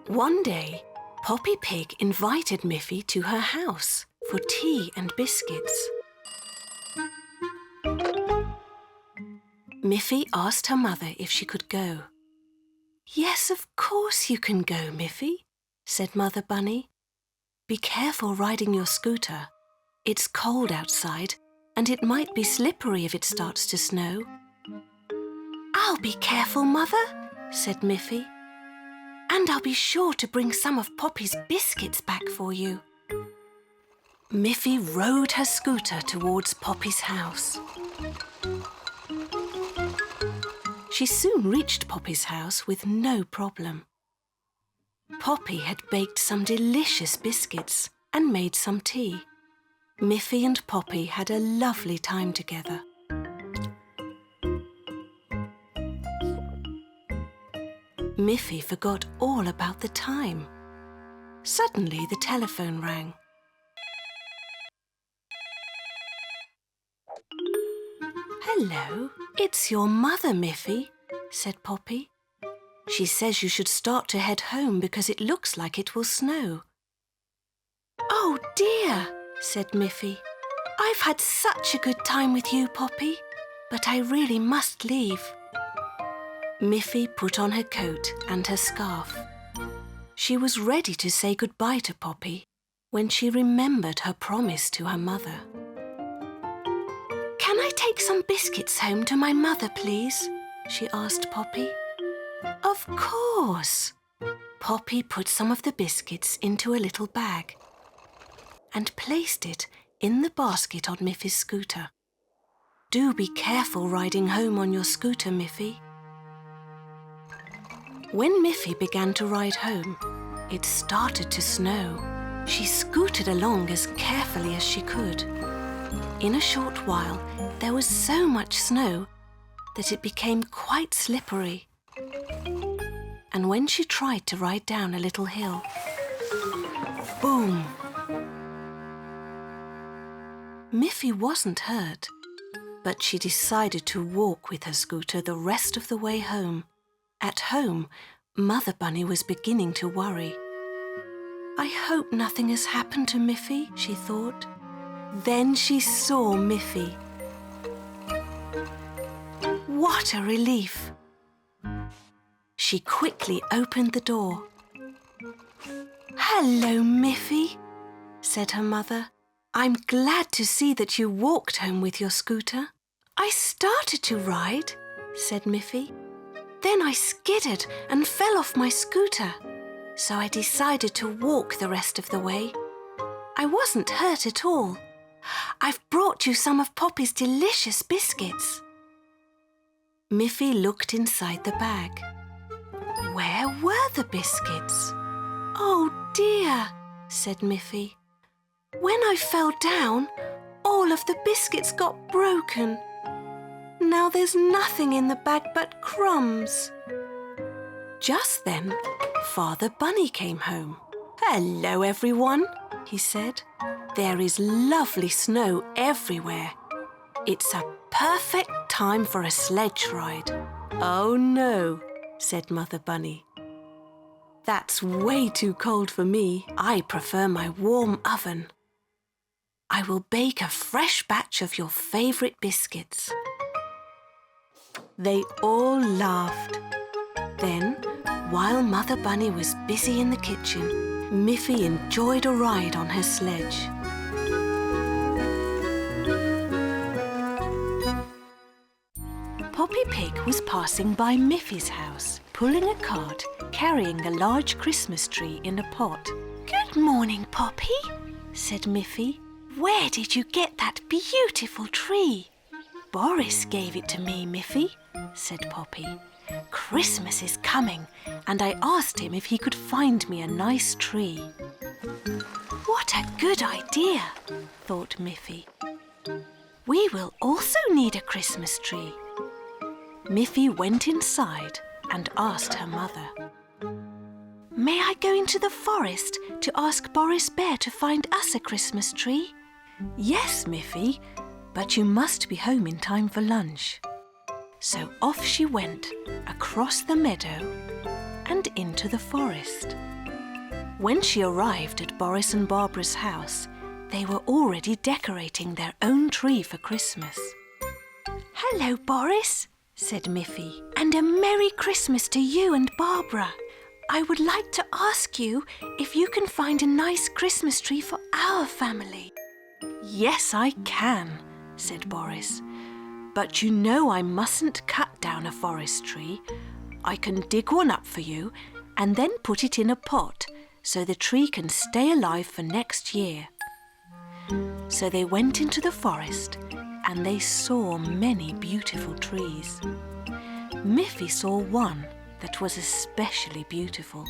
One day, Poppy Pig invited Miffy to her house for tea and biscuits. Miffy asked her mother if she could go. "Yes, of course you can go, Miffy," said Mother Bunny. "Be careful riding your scooter. It's cold outside and it might be slippery if it starts to snow." "I'll be careful, Mother," said Miffy. "And I'll be sure to bring some of Poppy's biscuits back for you." Miffy rode her scooter towards Poppy's house. She soon reached Poppy's house with no problem. Poppy had baked some delicious biscuits and made some tea. Miffy and Poppy had a lovely time together. Miffy forgot all about the time. Suddenly the telephone rang. "Hello, it's your mother, Miffy," said Poppy. "She says you should start to head home because it looks like it will snow." "Oh dear," said Miffy. "I've had such a good time with you, Poppy, but I really must leave." Miffy put on her coat and her scarf. She was ready to say goodbye to Poppy when she remembered her promise to her mother. "Can I take some biscuits home to my mother, please?" she asked Poppy. "Of course." Poppy put some of the biscuits into a little bag and placed it in the basket on Miffy's scooter. "Do be careful riding home on your scooter, Miffy." When Miffy began to ride home, it started to snow. She scooted along as carefully as she could. In a short while, there was so much snow that it became quite slippery. And when she tried to ride down a little hill, boom! Miffy wasn't hurt, but she decided to walk with her scooter the rest of the way home. At home, Mother Bunny was beginning to worry. "I hope nothing has happened to Miffy," she thought. Then she saw Miffy. What a relief! She quickly opened the door. "Hello, Miffy," said her mother. "I'm glad to see that you walked home with your scooter." "I started to ride," said Miffy. "Then I skidded and fell off my scooter, so I decided to walk the rest of the way. I wasn't hurt at all. I've brought you some of Poppy's delicious biscuits." Miffy looked inside the bag. Where were the biscuits? "Oh dear," said Miffy. "When I fell down, all of the biscuits got broken. Now there's nothing in the bag but crumbs." Just then, Father Bunny came home. "Hello, everyone," he said. "There is lovely snow everywhere. It's a perfect time for a sledge ride." "Oh no," said Mother Bunny. "That's way too cold for me. I prefer my warm oven. I will bake a fresh batch of your favourite biscuits." They all laughed. Then, while Mother Bunny was busy in the kitchen, Miffy enjoyed a ride on her sledge. Poppy Pig was passing by Miffy's house, pulling a cart carrying a large Christmas tree in a pot. "Good morning, Poppy," said Miffy. "Where did you get that beautiful tree?" "Boris gave it to me, Miffy," said Poppy. "Christmas is coming and I asked him if he could find me a nice tree." "What a good idea," thought Miffy. "We will also need a Christmas tree." Miffy went inside and asked her mother, "May I go into the forest to ask Boris Bear to find us a Christmas tree?" "Yes, Miffy, but you must be home in time for lunch." So off she went across the meadow and into the forest. When she arrived at Boris and Barbara's house, they were already decorating their own tree for Christmas. "Hello, Boris," said Miffy, "and a Merry Christmas to you and Barbara. I would like to ask you if you can find a nice Christmas tree for our family." "Yes, I can," said Boris. "But you know I mustn't cut down a forest tree. I can dig one up for you and then put it in a pot so the tree can stay alive for next year." So they went into the forest and they saw many beautiful trees. Miffy saw one that was especially beautiful.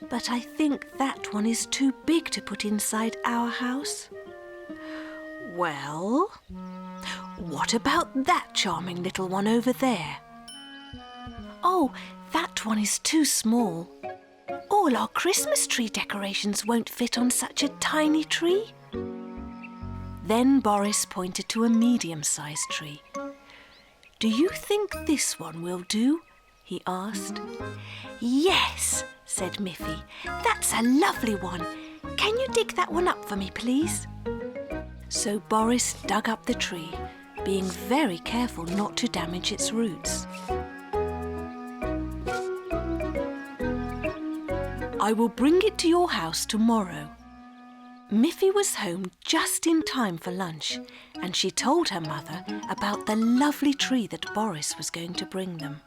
"But I think that one is too big to put inside our house." "Well, what about that charming little one over there?" "Oh, that one is too small. All our Christmas tree decorations won't fit on such a tiny tree." Then Boris pointed to a medium-sized tree. "Do you think this one will do?" he asked. "Yes," said Miffy. "That's a lovely one. Can you dig that one up for me, please?" So Boris dug up the tree, being very careful not to damage its roots. "I will bring it to your house tomorrow." Miffy was home just in time for lunch, and she told her mother about the lovely tree that Boris was going to bring them.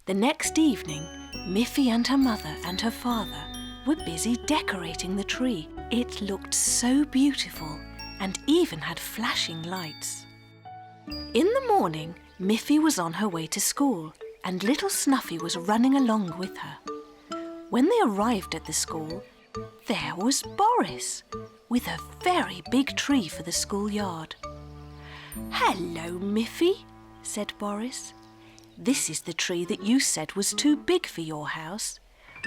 The next evening, Miffy and her mother and her father were busy decorating the tree. It looked so beautiful and even had flashing lights. In the morning, Miffy was on her way to school and little Snuffy was running along with her. When they arrived at the school, there was Boris with a very big tree for the schoolyard. "Hello, Miffy," said Boris. "This is the tree that you said was too big for your house,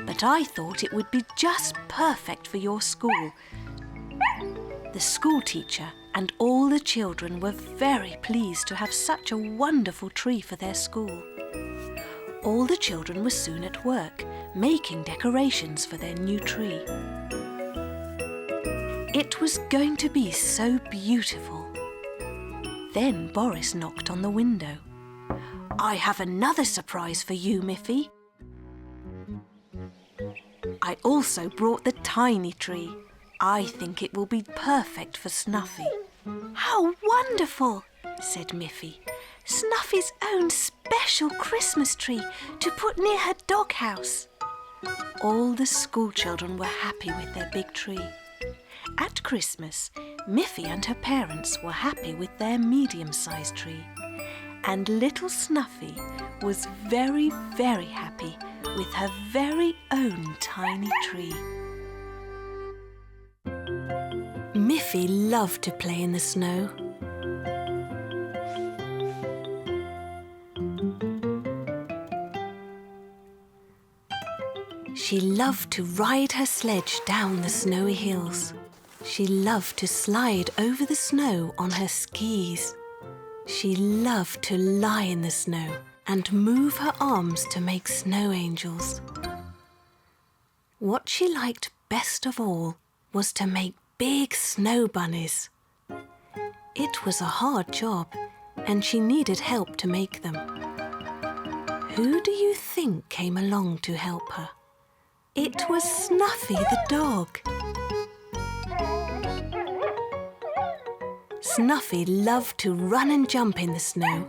but I thought it would be just perfect for your school." The school teacher and all the children were very pleased to have such a wonderful tree for their school. All the children were soon at work, making decorations for their new tree. It was going to be so beautiful. Then Boris knocked on the window. "I have another surprise for you, Miffy. I also brought the tiny tree. I think it will be perfect for Snuffy." "How wonderful," said Miffy. "Snuffy's own special Christmas tree to put near her doghouse." All the school children were happy with their big tree. At Christmas, Miffy and her parents were happy with their medium-sized tree. And little Snuffy was very, very happy with her very own tiny tree. Miffy loved to play in the snow. She loved to ride her sledge down the snowy hills. She loved to slide over the snow on her skis. She loved to lie in the snow and move her arms to make snow angels. What she liked best of all was to make big snow bunnies. It was a hard job and she needed help to make them. Who do you think came along to help her? It was Snuffy the dog. Snuffy loved to run and jump in the snow,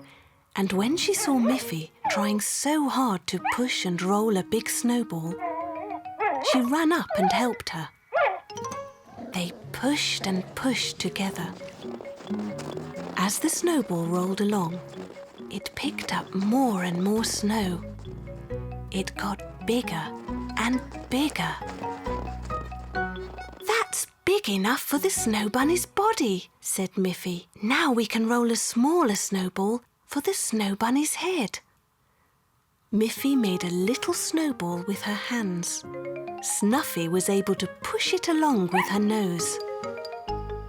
and when she saw Miffy trying so hard to push and roll a big snowball, she ran up and helped her. They pushed and pushed together. As the snowball rolled along, it picked up more and more snow. It got bigger and bigger. "That's big enough for the snow bunny's body," said Miffy. "Now we can roll a smaller snowball for the snow bunny's head." Miffy made a little snowball with her hands. Snuffy was able to push it along with her nose.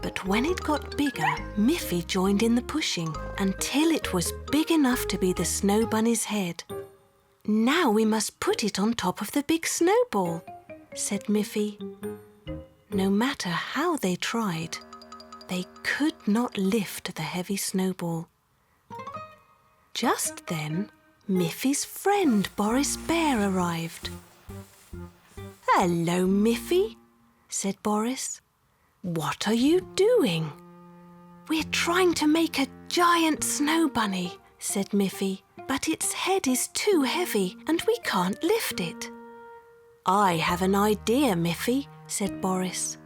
But when it got bigger, Miffy joined in the pushing until it was big enough to be the snow bunny's head. Now we must put it on top of the big snowball, said Miffy. No matter how they tried, they could not lift the heavy snowball. Just then, Miffy's friend Boris Bear arrived. "Hello, Miffy," said Boris. "What are you doing?" "We're trying to make a giant snow bunny," said Miffy, "but its head is too heavy and we can't lift it." "I have an idea, Miffy," said Boris.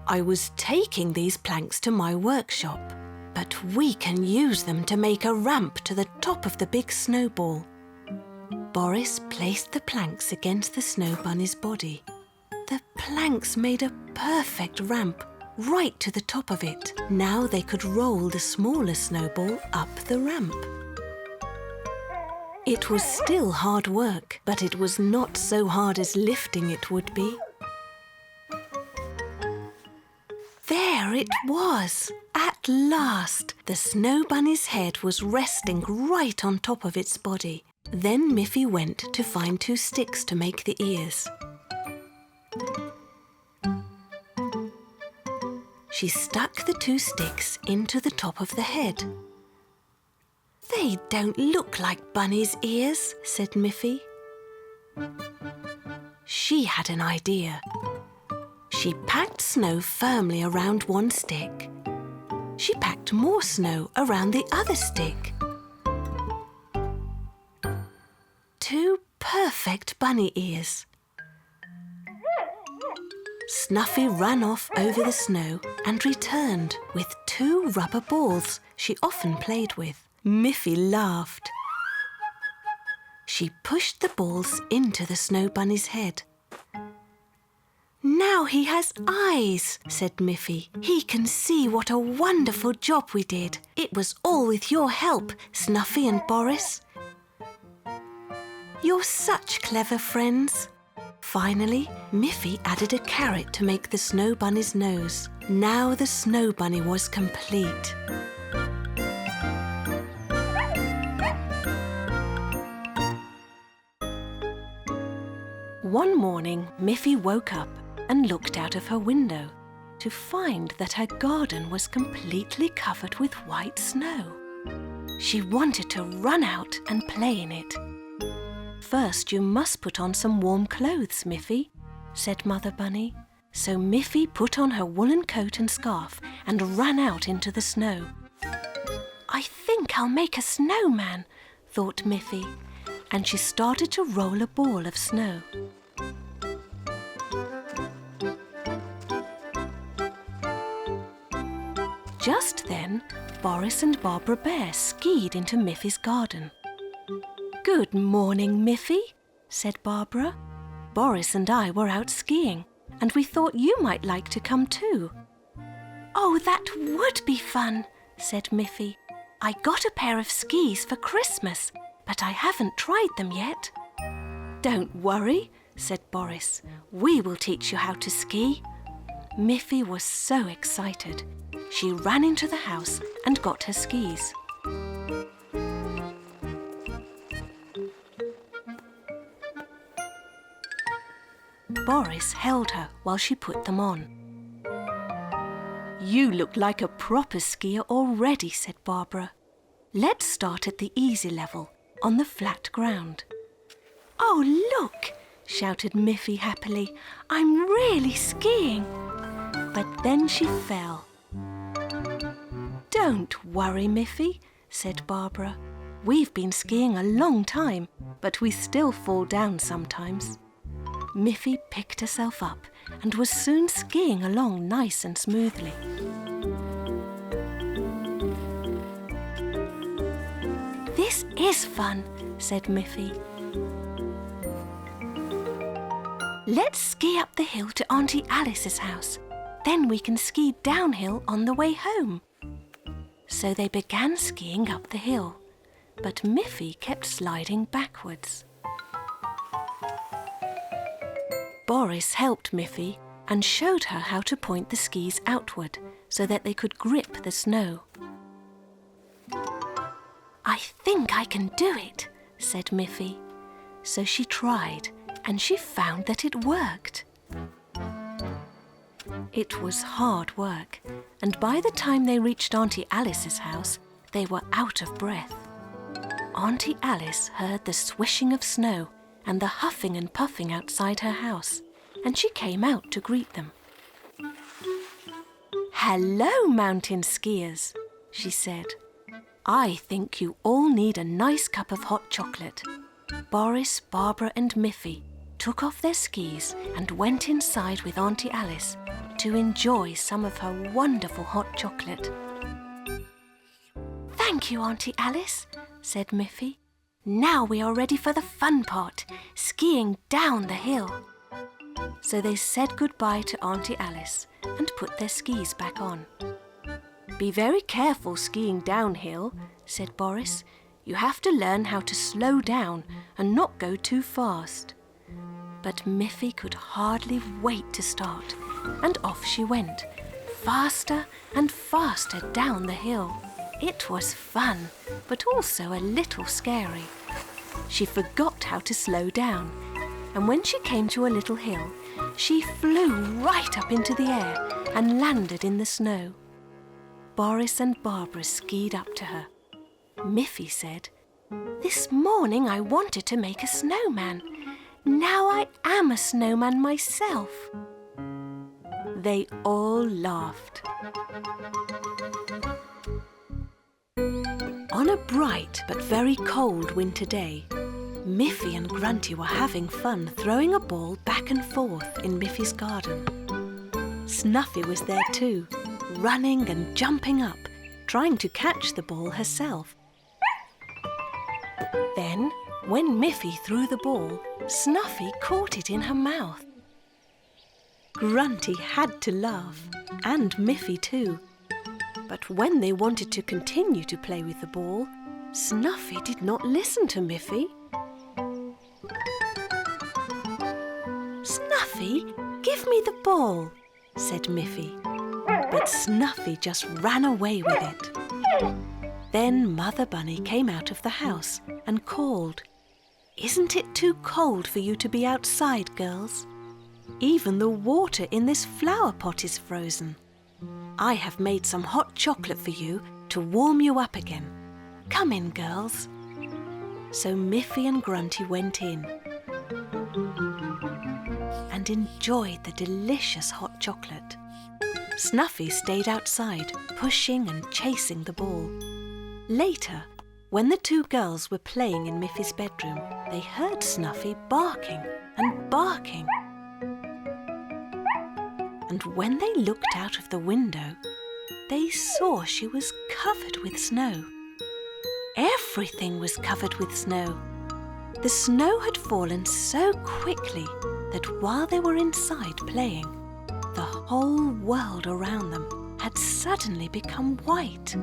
"I was taking these planks to my workshop, but we can use them to make a ramp to the top of the big snowball." Boris placed the planks against the snow bunny's body. The planks made a perfect ramp right to the top of it. Now they could roll the smaller snowball up the ramp. It was still hard work, but it was not so hard as lifting it would be. There it was! At last! The snow bunny's head was resting right on top of its body. Then Miffy went to find 2 sticks to make the ears. She stuck the 2 sticks into the top of the head. "They don't look like bunny's ears," said Miffy. She had an idea. She packed snow firmly around 1 stick. She packed more snow around the other stick. 2 perfect bunny ears. Snuffy ran off over the snow and returned with 2 rubber balls she often played with. Miffy laughed. She pushed the balls into the snow bunny's head. "Now he has eyes," said Miffy. "He can see what a wonderful job we did. It was all with your help, Snuffy and Boris. You're such clever friends." Finally, Miffy added a carrot to make the snow bunny's nose. Now the snow bunny was complete. One morning, Miffy woke up and looked out of her window to find that her garden was completely covered with white snow. She wanted to run out and play in it. "First, you must put on some warm clothes, Miffy," said Mother Bunny. So Miffy put on her woolen coat and scarf and ran out into the snow. "I think I'll make a snowman," thought Miffy, and she started to roll a ball of snow. Just then, Boris and Barbara Bear skied into Miffy's garden. "Good morning, Miffy," said Barbara. "Boris and I were out skiing, and we thought you might like to come too." "Oh, that would be fun," said Miffy. "I got a pair of skis for Christmas, but I haven't tried them yet." "Don't worry," said Boris. "We will teach you how to ski." Miffy was so excited. She ran into the house and got her skis. Boris held her while she put them on. "You look like a proper skier already," said Barbara. "Let's start at the easy level, on the flat ground." "Oh, look!" shouted Miffy happily. "I'm really skiing!" But then she fell. "Don't worry, Miffy," said Barbara. "We've been skiing a long time, but we still fall down sometimes." Miffy picked herself up and was soon skiing along nice and smoothly. "This is fun," said Miffy. "Let's ski up the hill to Auntie Alice's house. Then we can ski downhill on the way home." So they began skiing up the hill, but Miffy kept sliding backwards. Boris helped Miffy and showed her how to point the skis outward so that they could grip the snow. "I think I can do it," said Miffy. So she tried, and she found that it worked. It was hard work, and by the time they reached Auntie Alice's house, they were out of breath. Auntie Alice heard the swishing of snow and the huffing and puffing outside her house, and she came out to greet them. "Hello, mountain skiers," she said. "I think you all need a nice cup of hot chocolate." Boris, Barbara and Miffy took off their skis and went inside with Auntie Alice to enjoy some of her wonderful hot chocolate. "Thank you, Auntie Alice," said Miffy. "Now we are ready for the fun part, skiing down the hill." So they said goodbye to Auntie Alice and put their skis back on. "Be very careful skiing downhill," said Boris. "You have to learn how to slow down and not go too fast." But Miffy could hardly wait to start, and off she went, faster and faster down the hill. It was fun, but also a little scary. She forgot how to slow down, and when she came to a little hill, she flew right up into the air and landed in the snow. Boris and Barbara skied up to her. Miffy said, "This morning I wanted to make a snowman. Now I am a snowman myself." They all laughed. On a bright but very cold winter day, Miffy and Grunty were having fun throwing a ball back and forth in Miffy's garden. Snuffy was there too, running and jumping up, trying to catch the ball herself. Then, when Miffy threw the ball, Snuffy caught it in her mouth. Grunty had to laugh, and Miffy too. But when they wanted to continue to play with the ball, Snuffy did not listen to Miffy. "Snuffy, give me the ball," said Miffy. But Snuffy just ran away with it. Then Mother Bunny came out of the house and called, "Isn't it too cold for you to be outside, girls? Even the water in this flower pot is frozen. I have made some hot chocolate for you to warm you up again. Come in, girls." So Miffy and Grunty went in and enjoyed the delicious hot chocolate. Snuffy stayed outside, pushing and chasing the ball. Later, when the two girls were playing in Miffy's bedroom, they heard Snuffy barking and barking. And when they looked out of the window, they saw she was covered with snow. Everything was covered with snow. The snow had fallen so quickly that while they were inside playing, the whole world around them had suddenly become white.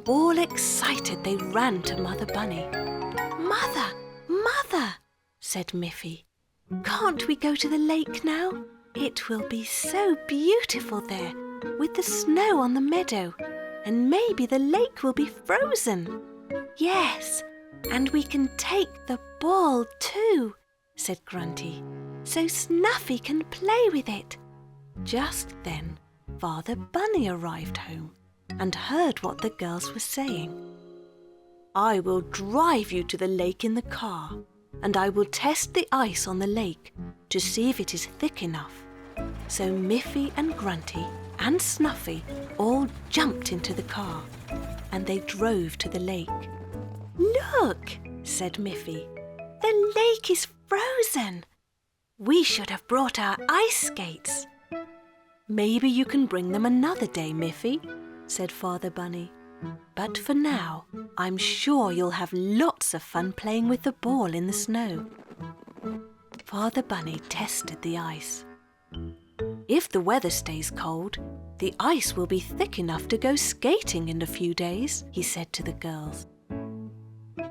All excited, they ran to Mother Bunny. "Mother, Mother," said Miffy, "can't we go to the lake now? It will be so beautiful there, with the snow on the meadow, and maybe the lake will be frozen." "Yes, and we can take the ball too," said Grunty, "so Snuffy can play with it." Just then, Father Bunny arrived home and heard what the girls were saying. "I will drive you to the lake in the car, and I will test the ice on the lake to see if it is thick enough." So Miffy and Grunty and Snuffy all jumped into the car, and they drove to the lake. "Look," said Miffy, "the lake is frozen. We should have brought our ice skates." "Maybe you can bring them another day, Miffy," said Father Bunny. "But for now, I'm sure you'll have lots of fun playing with the ball in the snow." Father Bunny tested the ice. "If the weather stays cold, the ice will be thick enough to go skating in a few days," he said to the girls.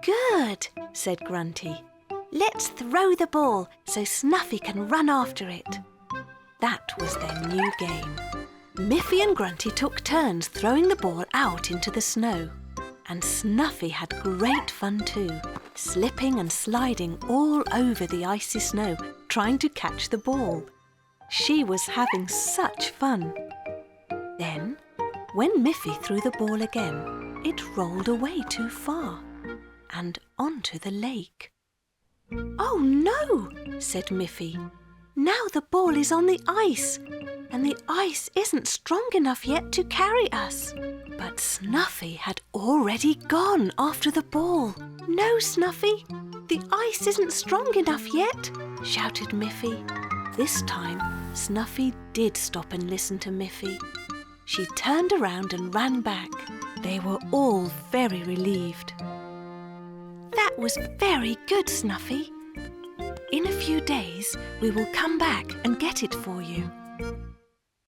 "Good," said Grunty. "Let's throw the ball so Snuffy can run after it." That was their new game. Miffy and Grunty took turns throwing the ball out into the snow, and Snuffy had great fun too. slipping and sliding all over the icy snow, trying to catch the ball. She was having such fun. Then, when Miffy threw the ball again, it rolled away too far and onto the lake. "Oh no," said Miffy. "Now the ball is on the ice, and the ice isn't strong enough yet to carry us." But Snuffy had already gone after the ball. "No, Snuffy, the ice isn't strong enough yet," shouted Miffy. This time, Snuffy did stop and listen to Miffy. She turned around and ran back. They were all very relieved. "That was very good, Snuffy. In a few days, we will come back and get it for you."